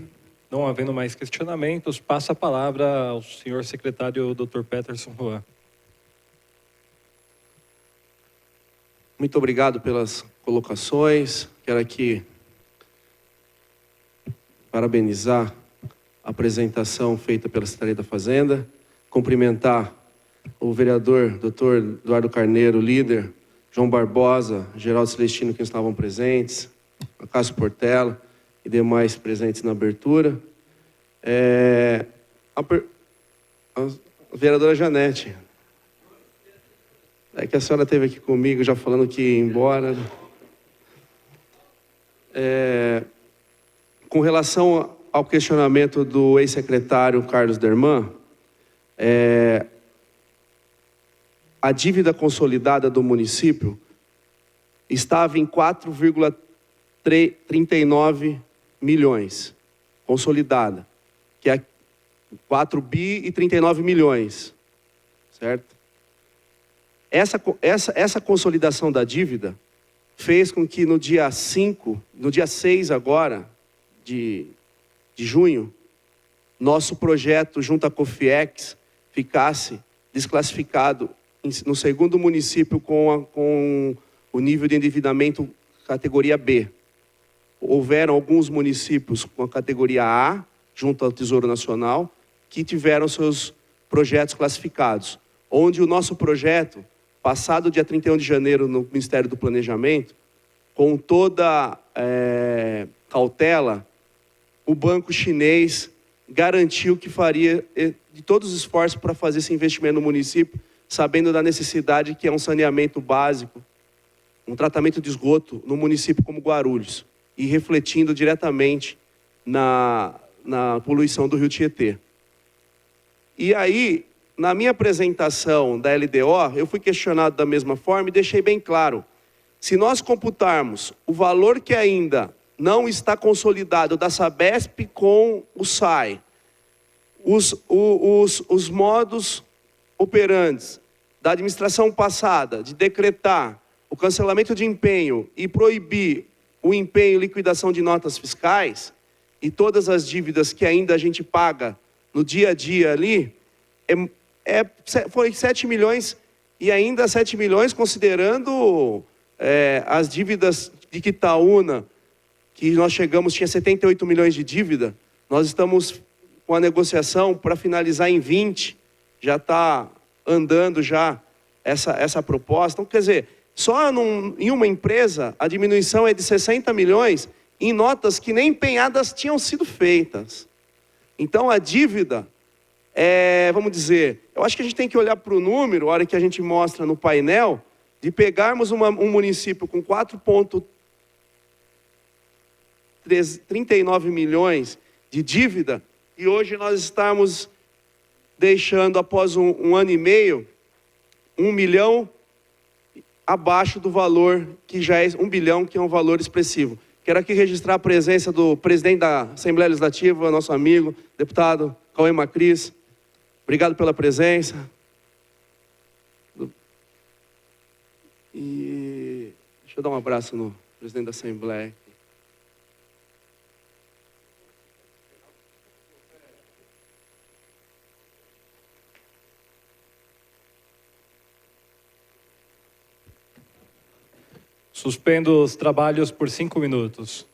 Não havendo mais questionamentos, passa a palavra ao senhor secretário Dr. Peterson Juan. Muito obrigado pelas colocações. Quero aqui parabenizar a apresentação feita pela Secretaria da Fazenda, cumprimentar o vereador Dr. Eduardo Carneiro, líder, João Barbosa, Geraldo Celestino, que estavam presentes, a Cássio Portela e demais presentes na abertura. A vereadora Janete. É que a senhora esteve aqui comigo já falando que ia embora. Com relação ao questionamento do ex-secretário Carlos Derman, a dívida consolidada do município estava em 4,39 milhões, consolidada, que é 4 bi e 39 milhões, certo? Essa consolidação da dívida fez com que no dia 6 agora, de junho, nosso projeto junto à Cofiex ficasse desclassificado no segundo município com o nível de endividamento categoria B. Houveram alguns municípios com a categoria A, junto ao Tesouro Nacional, que tiveram seus projetos classificados, onde o nosso projeto, passado dia 31 de janeiro no Ministério do Planejamento, com toda cautela, o banco chinês garantiu que faria de todos os esforços para fazer esse investimento no município, sabendo da necessidade que é um saneamento básico, um tratamento de esgoto no município como Guarulhos, e refletindo diretamente na poluição do Rio Tietê. E aí, na minha apresentação da LDO, eu fui questionado da mesma forma e deixei bem claro, se nós computarmos o valor que ainda não está consolidado da Sabesp com o SAI, os modos operantes da administração passada de decretar o cancelamento de empenho e proibir o empenho e liquidação de notas fiscais e todas as dívidas que ainda a gente paga no dia a dia ali, foi 7 milhões e ainda 7 milhões considerando as dívidas de Quitaúna, que nós chegamos, tinha 78 milhões de dívida, nós estamos com a negociação para finalizar em 20, já está andando já essa proposta. Então, quer dizer, Só em uma empresa, a diminuição é de 60 milhões em notas que nem empenhadas tinham sido feitas. Então, a dívida, vamos dizer, eu acho que a gente tem que olhar para o número, a hora que a gente mostra no painel, de pegarmos um município com 4,39 milhões de dívida, e hoje nós estamos deixando, após um ano e meio, 1 milhão abaixo do valor, que já é 1 bilhão, que é um valor expressivo. Quero aqui registrar a presença do presidente da Assembleia Legislativa, nosso amigo, deputado Cauê Macris. Obrigado pela presença. E deixa eu dar um abraço no presidente da Assembleia. Suspendo os trabalhos por 5 minutos.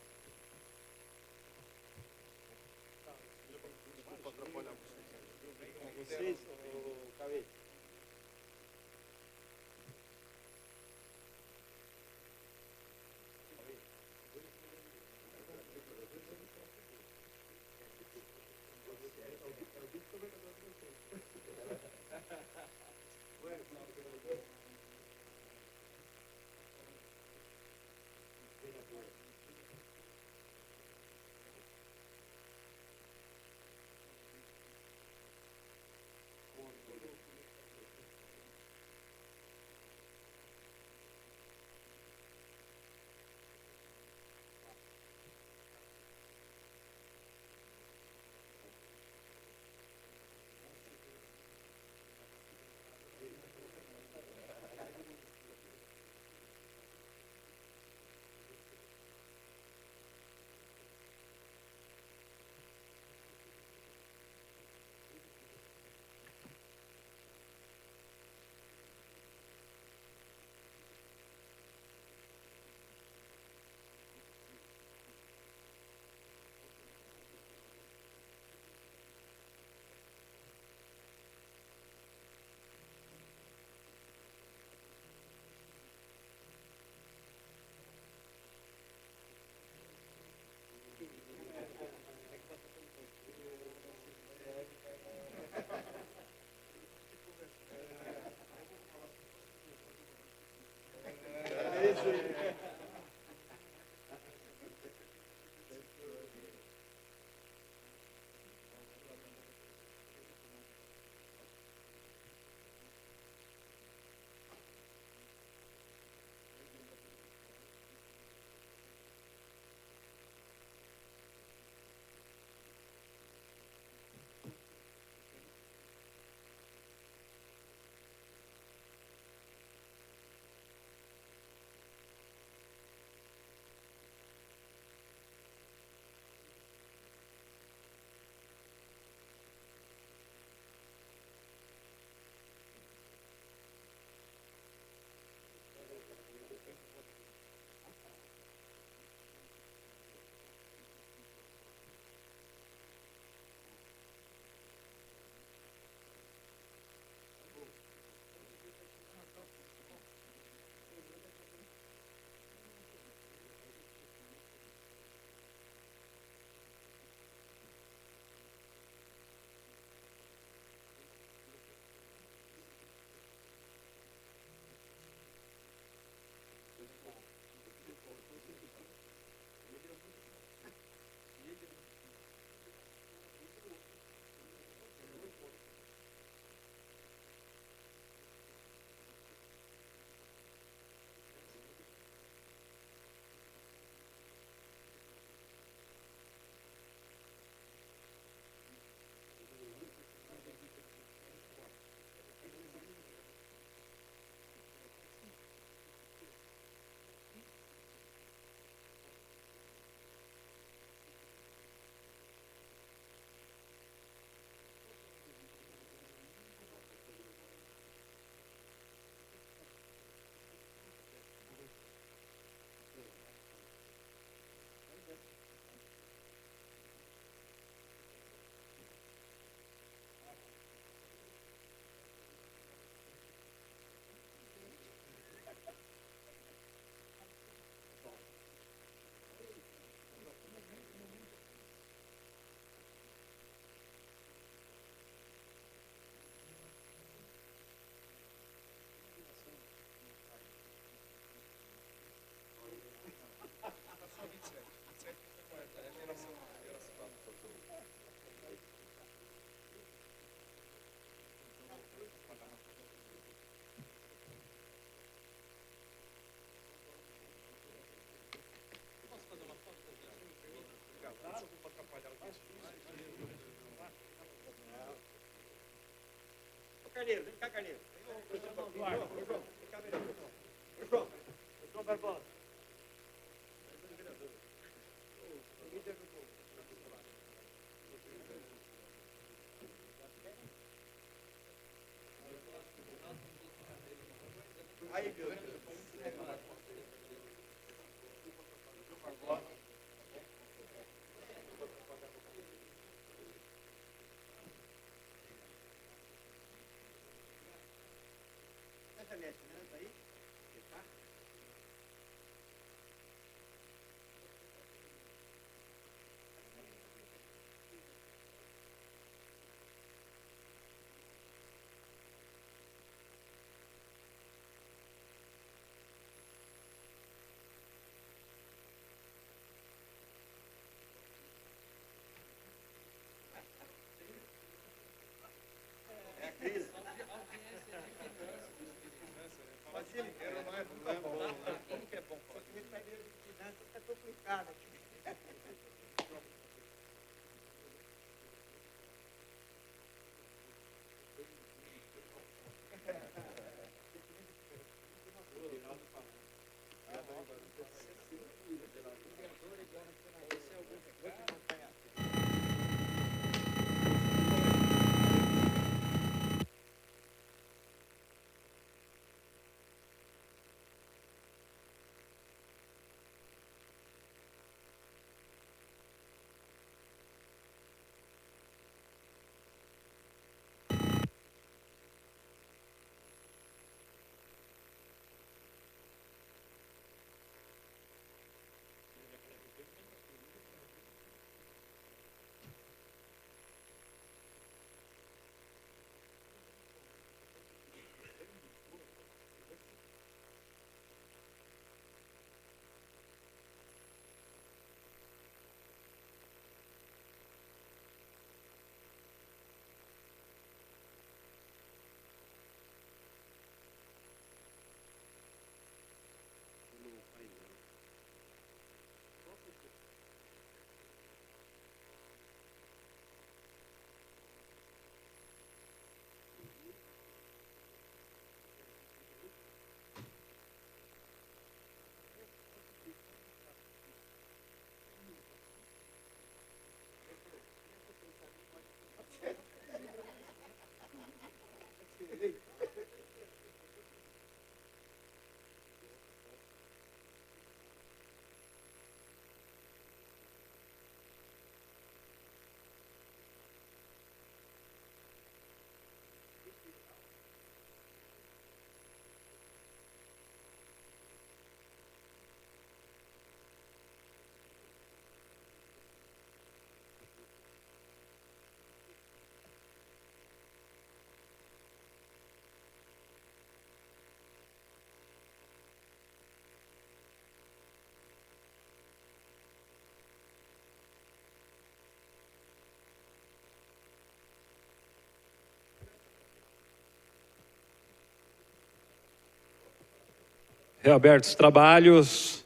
Reabertos os trabalhos.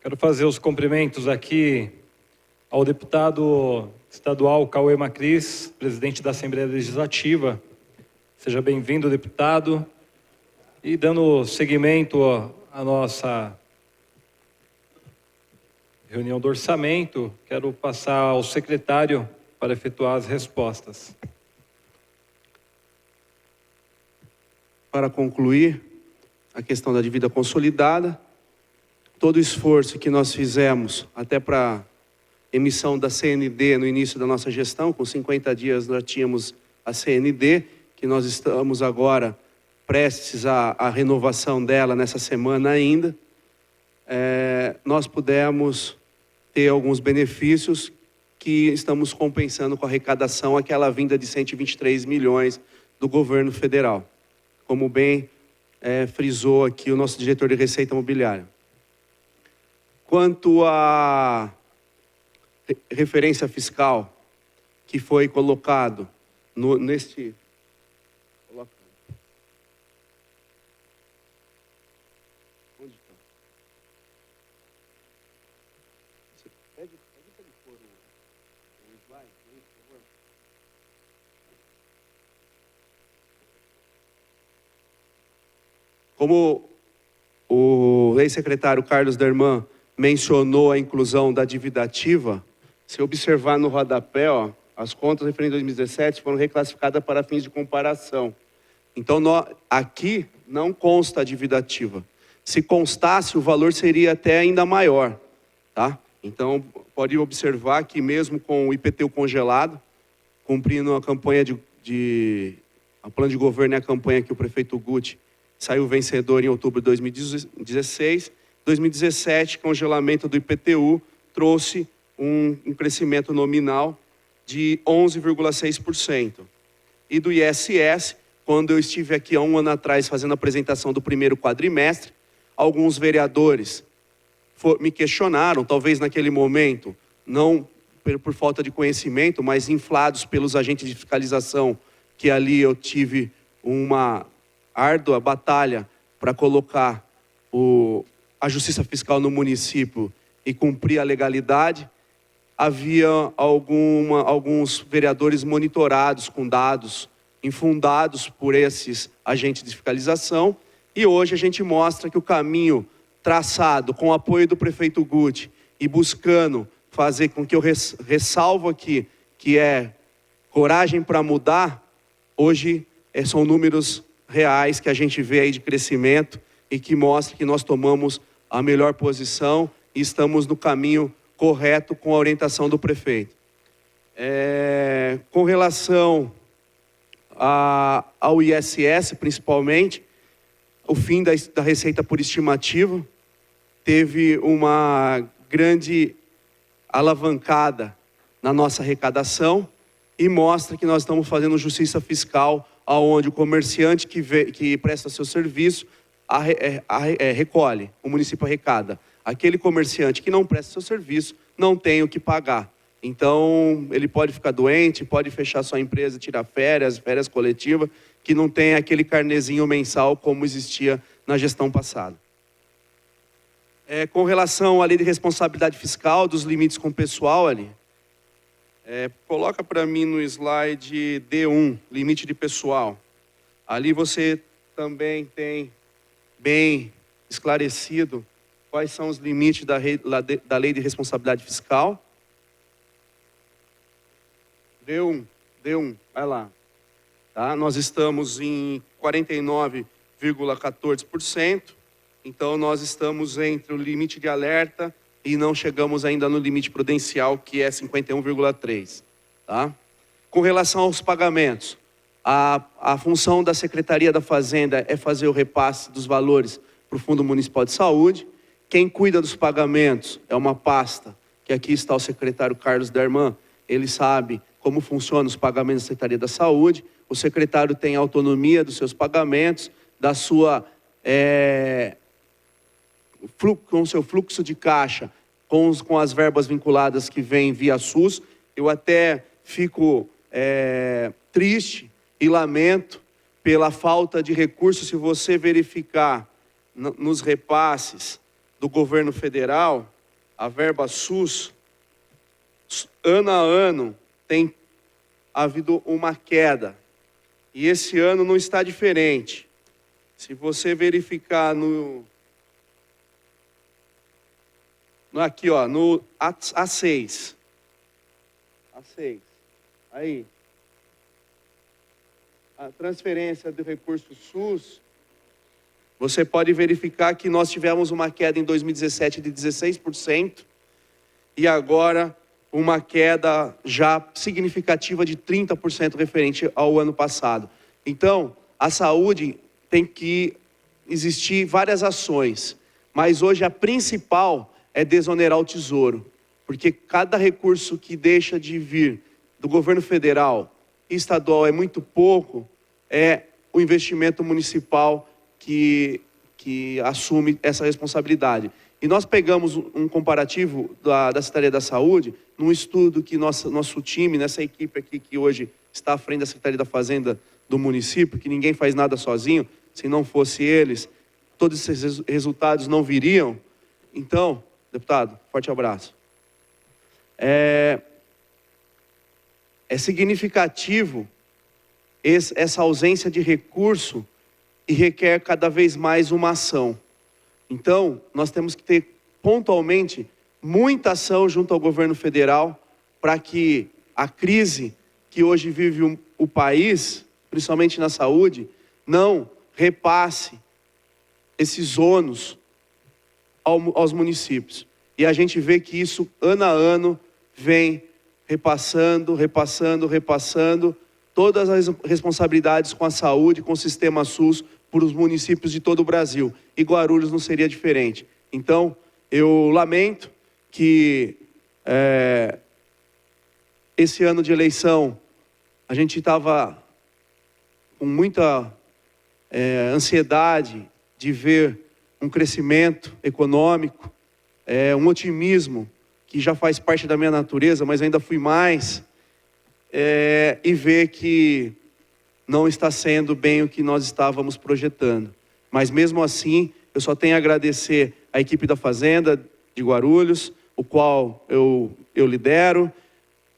Quero fazer os cumprimentos aqui ao deputado estadual Cauê Macris, presidente da Assembleia Legislativa. Seja bem-vindo, deputado. E dando seguimento à nossa reunião do orçamento, quero passar ao secretário para efetuar as respostas. Para concluir a questão da dívida consolidada, todo o esforço que nós fizemos até para emissão da CND no início da nossa gestão, com 50 dias nós tínhamos a CND, que nós estamos agora prestes à renovação dela nessa semana ainda, nós pudemos ter alguns benefícios que estamos compensando com a arrecadação, aquela vinda de 123 milhões do governo federal, como bem frisou aqui o nosso diretor de Receita Mobiliária. Quanto à referência fiscal que foi colocado neste... Onde está? Pede para ele pôr o slide, por favor. Como o ex-secretário Carlos Derman mencionou a inclusão da dívida ativa, se observar no rodapé, ó, as contas referentes a 2017 foram reclassificadas para fins de comparação. Então, aqui não consta a dívida ativa. Se constasse, o valor seria até ainda maior, tá? Então, pode observar que mesmo com o IPTU congelado, cumprindo a campanha a plano de governo e a campanha que o prefeito Guti saiu vencedor em outubro de 2016, 2017, congelamento do IPTU trouxe um crescimento nominal de 11,6%. E do ISS, quando eu estive aqui há um ano atrás fazendo a apresentação do primeiro quadrimestre, alguns vereadores me questionaram, talvez naquele momento, não por falta de conhecimento, mas inflados pelos agentes de fiscalização, que ali eu tive uma árdua batalha para colocar a justiça fiscal no município e cumprir a legalidade. Havia alguns vereadores monitorados com dados infundados por esses agentes de fiscalização, e hoje a gente mostra que o caminho traçado com o apoio do prefeito Guti e buscando fazer com que eu ressalvo aqui, que é coragem para mudar, hoje são números reais que a gente vê aí de crescimento e que mostra que nós tomamos a melhor posição e estamos no caminho correto com a orientação do prefeito. Com relação ao ISS, principalmente, o fim da receita por estimativa teve uma grande alavancada na nossa arrecadação e mostra que nós estamos fazendo justiça fiscal, aonde o comerciante que presta seu serviço recolhe, o município arrecada. Aquele comerciante que não presta seu serviço não tem o que pagar. Então, ele pode ficar doente, pode fechar sua empresa, tirar férias coletivas, que não tem aquele carnezinho mensal como existia na gestão passada. Com relação à lei de responsabilidade fiscal, dos limites com o pessoal ali, coloca para mim no slide D1, limite de pessoal. Ali você também tem bem esclarecido quais são os limites da lei de responsabilidade fiscal. D1, vai lá. Tá? Nós estamos em 49,14%, então nós estamos entre o limite de alerta e não chegamos ainda no limite prudencial, que é 51,3%. Tá? Com relação aos pagamentos, a função da Secretaria da Fazenda é fazer o repasse dos valores para o Fundo Municipal de Saúde. Quem cuida dos pagamentos é uma pasta, que aqui está o secretário Carlos Derman, ele sabe como funcionam os pagamentos da Secretaria da Saúde. O secretário tem autonomia dos seus pagamentos, com o seu fluxo de caixa, com as verbas vinculadas que vêm via SUS. Eu até fico triste e lamento pela falta de recursos. Se você verificar nos repasses do governo federal, a verba SUS, ano a ano, tem havido uma queda. E esse ano não está diferente. Se você verificar aqui, ó, no A6. Aí. A transferência do recurso SUS, você pode verificar que nós tivemos uma queda em 2017 de 16% e agora uma queda já significativa de 30% referente ao ano passado. Então, a saúde tem que existir várias ações, mas hoje a principal é desonerar o tesouro, porque cada recurso que deixa de vir do governo federal e estadual é muito pouco, é o investimento municipal que assume essa responsabilidade. E nós pegamos um comparativo da Secretaria da Saúde, num estudo que nosso time, nessa equipe aqui que hoje está à frente da Secretaria da Fazenda do município, que ninguém faz nada sozinho, se não fosse eles, todos esses resultados não viriam. Então, deputado, forte abraço. É significativo essa ausência de recurso e requer cada vez mais uma ação. Então, nós temos que ter pontualmente muita ação junto ao governo federal para que a crise que hoje vive o país, principalmente na saúde, não repasse esses ônus aos municípios. E a gente vê que isso, ano a ano, vem repassando todas as responsabilidades com a saúde, com o sistema SUS, para os municípios de todo o Brasil. E Guarulhos não seria diferente. Então, eu lamento que esse ano de eleição a gente estava com muita ansiedade de ver um crescimento econômico, um otimismo que já faz parte da minha natureza, mas ainda fui mais, e ver que não está sendo bem o que nós estávamos projetando. Mas mesmo assim, eu só tenho a agradecer a equipe da Fazenda de Guarulhos, o qual eu lidero,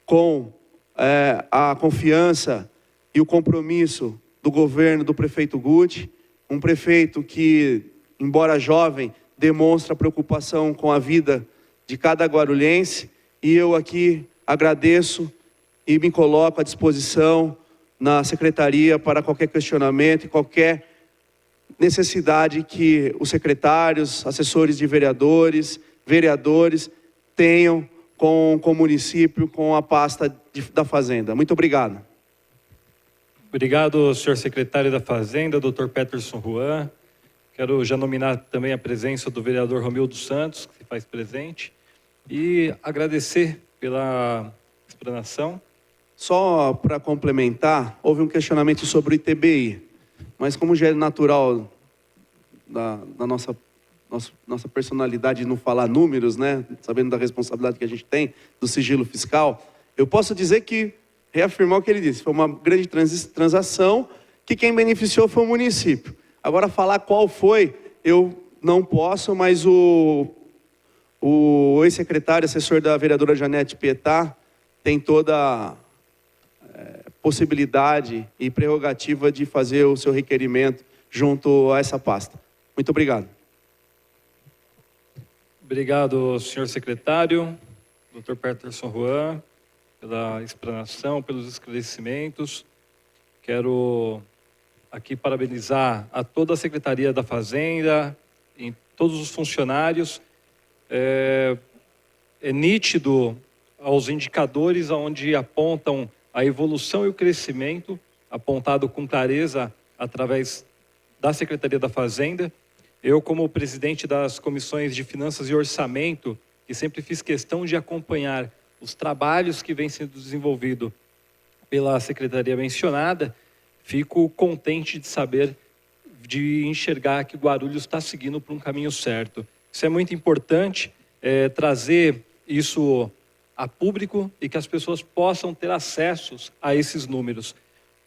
com a confiança e o compromisso do governo do prefeito Guti, um prefeito que, embora jovem, demonstra preocupação com a vida de cada guarulhense, e eu aqui agradeço e me coloco à disposição na secretaria para qualquer questionamento e qualquer necessidade que os secretários, assessores de vereadores tenham com o município, com a pasta da Fazenda. Muito obrigado. Obrigado, senhor secretário da Fazenda, doutor Peterson Juan. Quero já nominar também a presença do vereador Romildo Santos, que se faz presente, e agradecer pela explanação. Só para complementar, houve um questionamento sobre o ITBI, mas como já é natural da nossa personalidade de não falar números, né, sabendo da responsabilidade que a gente tem, do sigilo fiscal, eu posso dizer que, reafirmar o que ele disse, foi uma grande transação que quem beneficiou foi o município. Agora, falar qual foi, eu não posso, mas o ex-secretário, assessor da vereadora Janete Pietá, tem toda a possibilidade e prerrogativa de fazer o seu requerimento junto a essa pasta. Muito obrigado. Obrigado, senhor secretário, doutor Peterson Juan, pela explanação, pelos esclarecimentos. Quero aqui parabenizar a toda a Secretaria da Fazenda, em todos os funcionários. É nítido aos indicadores onde apontam a evolução e o crescimento, apontado com clareza através da Secretaria da Fazenda. Eu, como presidente das comissões de Finanças e Orçamento, que sempre fiz questão de acompanhar os trabalhos que vêm sendo desenvolvidos pela secretaria mencionada, fico contente de saber, de enxergar que Guarulhos está seguindo por um caminho certo. Isso é muito importante, trazer isso a público e que as pessoas possam ter acesso a esses números.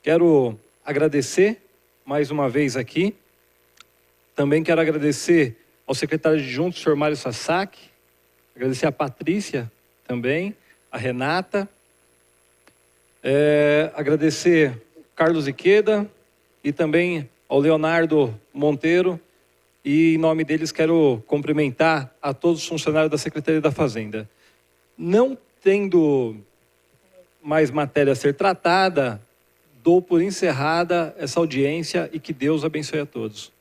Quero agradecer mais uma vez aqui. Também quero agradecer ao secretário adjunto, senhor Mário Sasaki, agradecer a Patrícia também, a Renata, agradecer Carlos Iqueda e também ao Leonardo Monteiro, e em nome deles quero cumprimentar a todos os funcionários da Secretaria da Fazenda. Não tendo mais matéria a ser tratada, dou por encerrada essa audiência e que Deus abençoe a todos.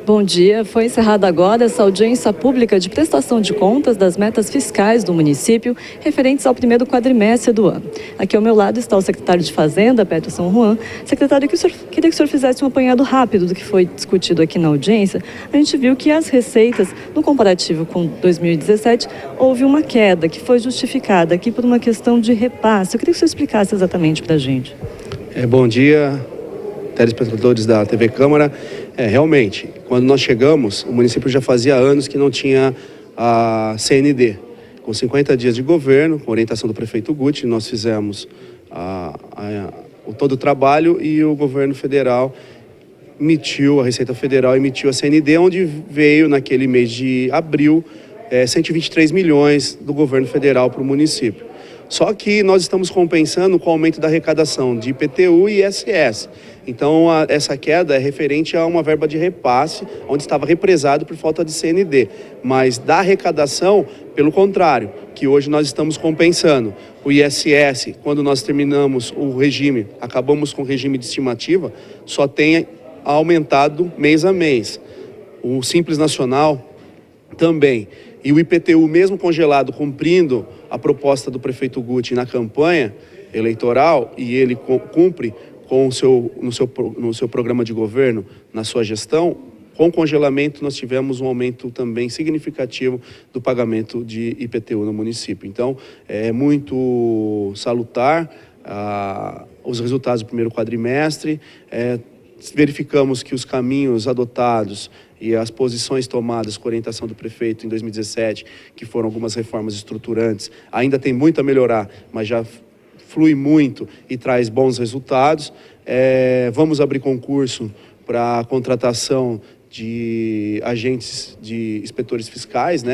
Bom dia. Foi encerrada agora essa audiência pública de prestação de contas das metas fiscais do município referentes ao primeiro quadrimestre do ano. Aqui ao meu lado está o secretário de Fazenda, Beto São Juan. Secretário, queria que o senhor fizesse um apanhado rápido do que foi discutido aqui na audiência. A gente viu que as receitas, no comparativo com 2017, houve uma queda que foi justificada aqui por uma questão de repasse. Eu queria que o senhor explicasse exatamente para a gente. Bom dia, telespectadores da TV Câmara. Realmente, quando nós chegamos, o município já fazia anos que não tinha a CND. Com 50 dias de governo, com orientação do prefeito Guti, nós fizemos todo o trabalho e o governo federal a Receita Federal emitiu a CND, onde veio naquele mês de abril 123 milhões do governo federal para o município. Só que nós estamos compensando com o aumento da arrecadação de IPTU e ISS. Então, essa queda é referente a uma verba de repasse, onde estava represado por falta de CND. Mas da arrecadação, pelo contrário, que hoje nós estamos compensando. O ISS, quando nós terminamos o regime, acabamos com o regime de estimativa, só tem aumentado mês a mês. O Simples Nacional também. E o IPTU, mesmo congelado, cumprindo a proposta do prefeito Guti na campanha eleitoral, e ele cumpre no seu programa de governo, na sua gestão, com congelamento nós tivemos um aumento também significativo do pagamento de IPTU no município. Então, é muito salutar os resultados do primeiro quadrimestre. Verificamos que os caminhos adotados e as posições tomadas com orientação do prefeito em 2017, que foram algumas reformas estruturantes, ainda tem muito a melhorar, mas já flui muito e traz bons resultados. Vamos abrir concurso para a contratação de agentes de inspetores fiscais,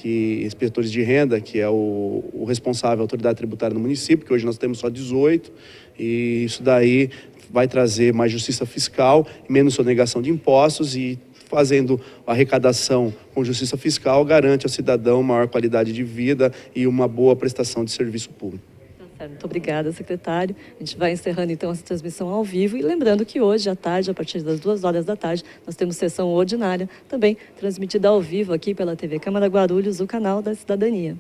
inspetores de renda, que é o responsável, a autoridade tributária no município, que hoje nós temos só 18, e isso daí vai trazer mais justiça fiscal, menos sonegação de impostos, e fazendo a arrecadação com justiça fiscal garante ao cidadão maior qualidade de vida e uma boa prestação de serviço público. Muito obrigada, secretário. A gente vai encerrando, então, essa transmissão ao vivo. E lembrando que hoje, à tarde, a partir das 2h da tarde, nós temos sessão ordinária, também transmitida ao vivo aqui pela TV Câmara Guarulhos, o canal da Cidadania.